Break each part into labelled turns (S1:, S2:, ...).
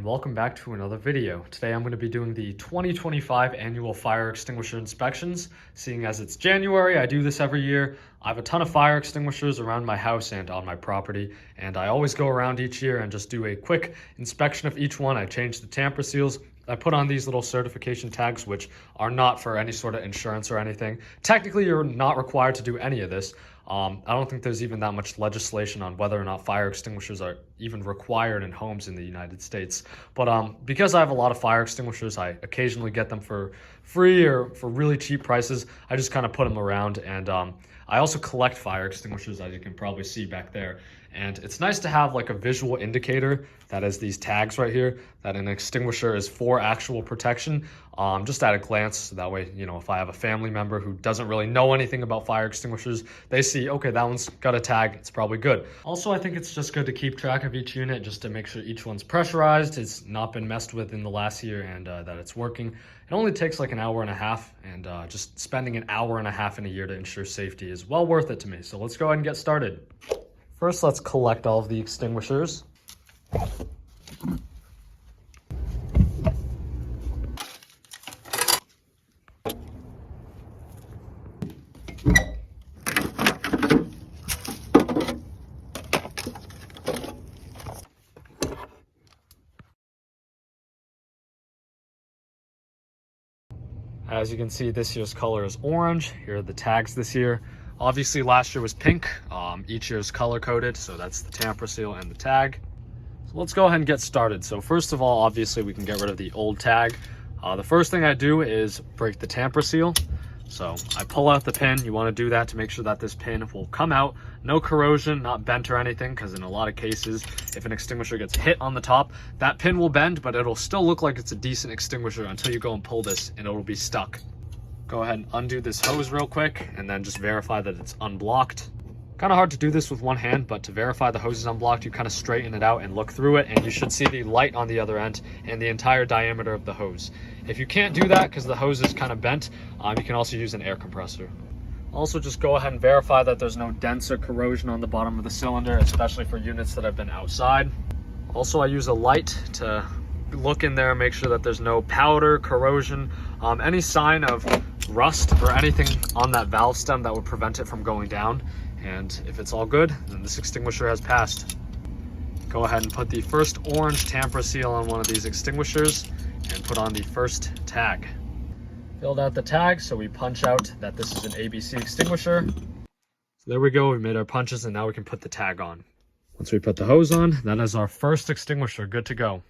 S1: welcome back to another video. Today I'm going to be doing the 2025 annual fire extinguisher inspections. Seeing as it's January, I do this every year. I have a ton of fire extinguishers around my house and on my property, and I always go around each year and just do a quick inspection of each one. I change the tamper seals. I put on these little certification tags, which are not for any sort of insurance or anything. Technically, you're not required to do any of this. I don't think there's even that much legislation on whether or not fire extinguishers are even required in homes in the United States. But because I have a lot of fire extinguishers, I occasionally get them for free or for really cheap prices. I just kind of put them around, and I also collect fire extinguishers, as you can probably see back there. And it's nice to have like a visual indicator that is these tags right here, that an extinguisher is for actual protection, just at a glance. So that way, if I have a family member who doesn't really know anything about fire extinguishers, they see, okay, that one's got a tag, it's probably good. Also, I think it's just good to keep track of each unit just to make sure each one's pressurized, it's not been messed with in the last year, and that it's working. It only takes like an hour and a half, and just spending an hour and a half in a year to ensure safety is well worth it to me. So let's go ahead and get started. First, let's collect all of the extinguishers. As you can see, this year's color is orange. Here are the tags this year. Obviously, last year was pink. Each year is color coded, so that's the tamper seal and the tag. So let's go ahead and get started. So first of all, obviously, we can get rid of the old tag. The first thing I do is break the tamper seal. So I pull out the pin. You want to do that to make sure that this pin will come out. No corrosion, not bent or anything, because in a lot of cases, if an extinguisher gets hit on the top, that pin will bend, but it'll still look like it's a decent extinguisher until you go and pull this and it'll be stuck. Go ahead and undo this hose real quick and then just verify that it's unblocked. Kind of hard to do this with one hand, but to verify the hose is unblocked, you kind of straighten it out and look through it, and you should see the light on the other end and the entire diameter of the hose. If you can't do that because the hose is kind of bent, you can also use an air compressor. Also, just go ahead and verify that there's no dents or corrosion on the bottom of the cylinder, especially for units that have been outside. Also, I use a light to look in there and make sure that there's no powder, corrosion, any sign of rust or anything on that valve stem that would prevent it from going down. And if it's all good, then this extinguisher has passed. Go ahead and put the first orange tamper seal on one of these extinguishers and put on the first tag. Filled out the tag, so we punch out that this is an ABC extinguisher. So there we go, we made our punches, and now we can put the tag on. Once we put the hose on, that is our first extinguisher, good to go.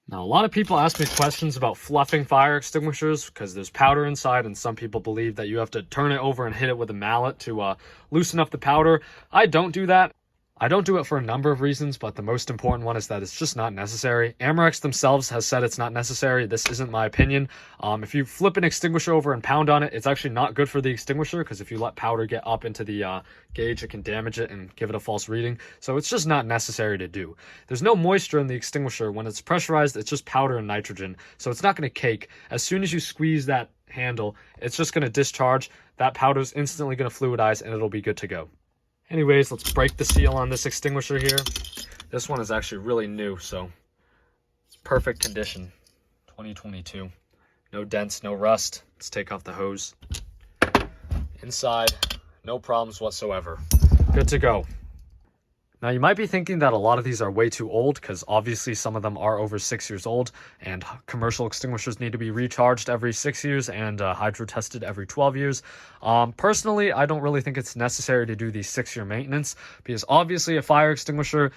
S1: Now, a lot of people ask me questions about fluffing fire extinguishers because there's powder inside, and some people believe that you have to turn it over and hit it with a mallet to loosen up the powder. I don't do that. I don't do it for a number of reasons, but the most important one is that it's just not necessary. Amerex themselves has said it's not necessary. This isn't my opinion. If you flip an extinguisher over and pound on it, it's actually not good for the extinguisher, because if you let powder get up into the gauge, it can damage it and give it a false reading. So it's just not necessary to do. There's no moisture in the extinguisher. When it's pressurized, it's just powder and nitrogen, so it's not going to cake. As soon as you squeeze that handle, it's just going to discharge. That powder is instantly going to fluidize, and it'll be good to go. Anyways, let's break the seal on this extinguisher here. This one is actually really new, so it's perfect condition. 2022. No dents, no rust. Let's take off the hose. Inside, no problems whatsoever. Good to go. Now, you might be thinking that a lot of these are way too old, because obviously some of them are over 6 years old, and commercial extinguishers need to be recharged every 6 years and hydro tested every 12 years. Personally, I don't really think it's necessary to do the 6-year maintenance, because obviously a fire extinguisher,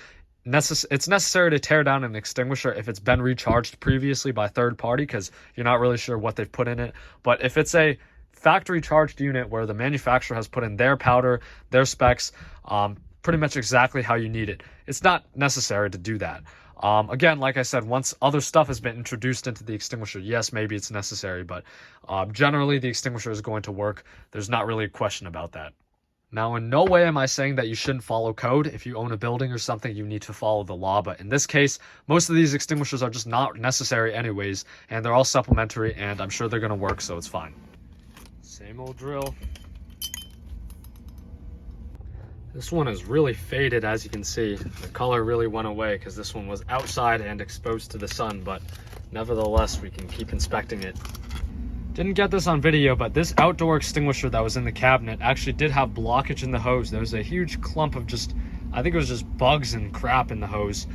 S1: it's necessary to tear down an extinguisher if it's been recharged previously by third party, because you're not really sure what they've put in it. But if it's a factory charged unit where the manufacturer has put in their powder, their specs, pretty much exactly how you need it, it's not necessary to do that. Again, like I said, once other stuff has been introduced into the extinguisher, yes, maybe it's necessary, but generally the extinguisher is going to work. There's not really a question about that. Now, in no way am I saying that you shouldn't follow code. If you own a building or something, you need to follow the law, but in this case, most of these extinguishers are just not necessary anyways, and they're all supplementary, and I'm sure they're going to work, so it's fine. Same old drill. This one is really faded, as you can see. The color really went away because this one was outside and exposed to the sun, but nevertheless, we can keep inspecting it. Didn't get this on video, but this outdoor extinguisher that was in the cabinet actually did have blockage in the hose. There was a huge clump of just, I think it was just bugs and crap in the hose.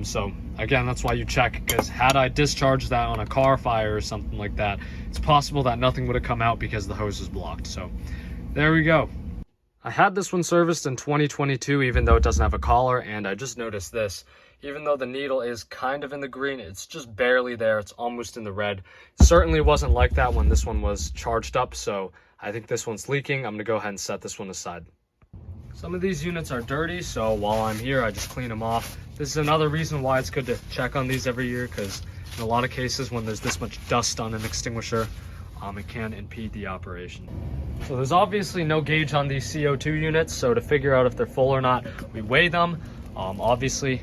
S1: So again, that's why you check, because had I discharged that on a car fire or something like that, it's possible that nothing would have come out because the hose is blocked. So there we go. I had this one serviced in 2022, even though it doesn't have a collar, and I just noticed this. Even though the needle is kind of in the green, it's just barely there. It's almost in the red. It certainly wasn't like that when this one was charged up, so I think this one's leaking. I'm gonna go ahead and set this one aside. Some of these units are dirty, so while I'm here, I just clean them off. This is another reason why it's good to check on these every year, because in a lot of cases when there's this much dust on an extinguisher, it can impede the operation. So there's obviously no gauge on these CO2 units, so to figure out if they're full or not, we weigh them. Obviously,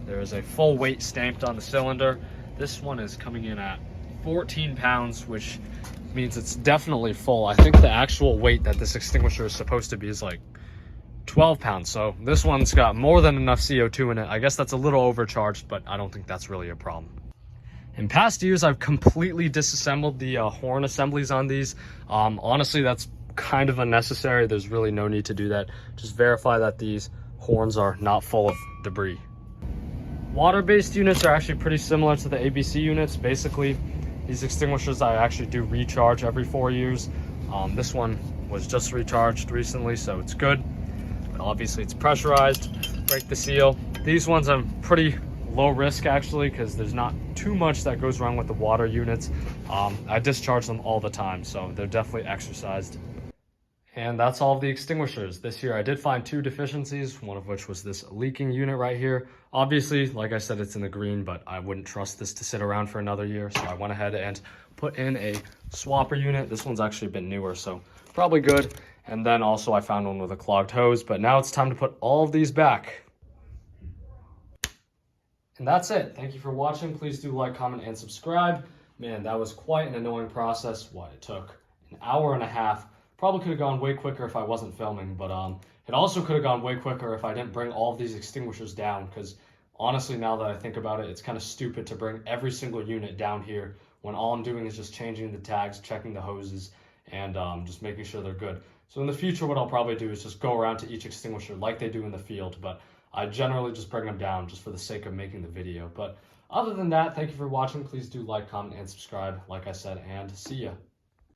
S1: there is a full weight stamped on the cylinder. This one is coming in at 14 pounds, which means it's definitely full. I think the actual weight that this extinguisher is supposed to be is like 12 pounds. So this one's got more than enough CO2 in it. I guess that's a little overcharged, but I don't think that's really a problem. In past years, I've completely disassembled the horn assemblies on these. Honestly, that's kind of unnecessary. There's really no need to do that. Just verify that these horns are not full of debris. Water-based units are actually pretty similar to the ABC units. Basically, these extinguishers I actually do recharge every 4 years. This one was just recharged recently, so it's good. But obviously, it's pressurized. Break the seal. These ones I'm pretty low risk actually, because there's not too much that goes wrong with the water units. I discharge them all the time, so they're definitely exercised. And that's all of the extinguishers. This year I did find 2 deficiencies, one of which was this leaking unit right here. Obviously, like I said, it's in the green, but I wouldn't trust this to sit around for another year, so I went ahead and put in a swapper unit. This one's actually a bit newer, so probably good. And then also I found one with a clogged hose, but now it's time to put all of these back. And that's it. Thank you for watching. Please do like, comment, and subscribe. Man, that was quite an annoying process. It took an hour and a half. Probably could have gone way quicker if I wasn't filming, but it also could have gone way quicker if I didn't bring all of these extinguishers down, because honestly, now that I think about it, it's kind of stupid to bring every single unit down here when all I'm doing is just changing the tags, checking the hoses, and just making sure they're good. So in the future, what I'll probably do is just go around to each extinguisher like they do in the field, but I generally just bring them down just for the sake of making the video. But other than that, thank you for watching. Please do like, comment, and subscribe, like I said, and see ya.